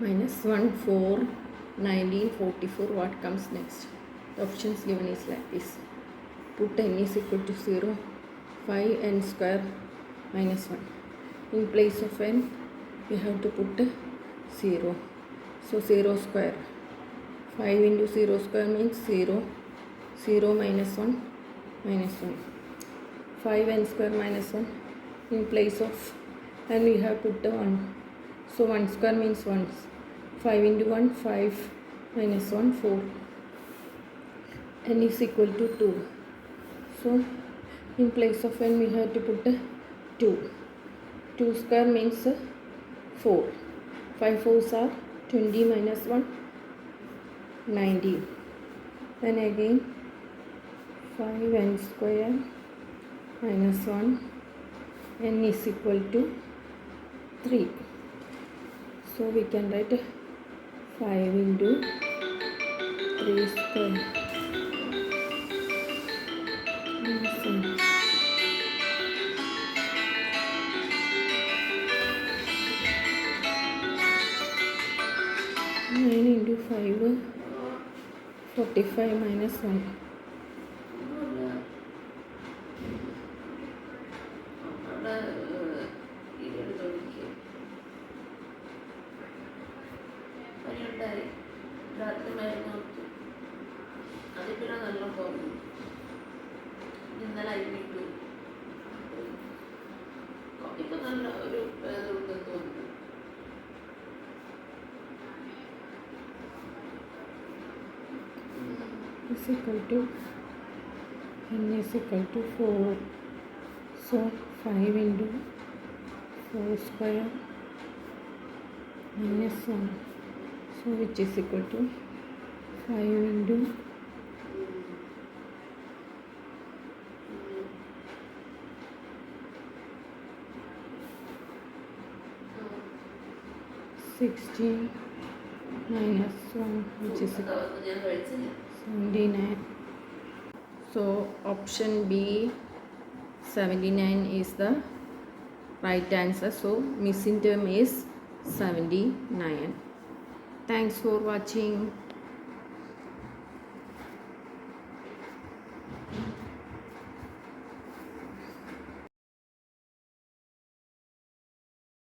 minus 1, 4, 19, 44. What comes next? The options given is like this. Put n is equal to 0, 5n square minus 1. In place of n, we have to put 0. So 0 square. 5 into 0 square means 0. 0 minus 1 minus 1. 5n square minus 1. In place of n, we have put 1. So 1 square means 1. 5 into 1, 5 minus 1, 4. N is equal to 2. So in place of n, we have to put 2. 2 square means 4. 5 4s are 20 minus 1, 19. Then again 5n square minus 1, n is equal to 3. So we can write 5 into 3 square. 9 into 5, 45 minus 1. രാത്രി മരുന്ന് കൊടുത്തു. അത് പിന്നെ നല്ല കുറഞ്ഞു. ഇന്നലെ അരിഞ്ഞിട്ടു. ഇപ്പം നല്ല ഒരു ഭേദമുണ്ടെന്ന് തോന്നുന്നു. Is equal to n is equal to 4. So 5 into 4 square minus 1. So which is equal to 5 into 16 minus 1, which is equal to 79. So option B 79 is the right answer. So missing term is 79. Thanks for watching.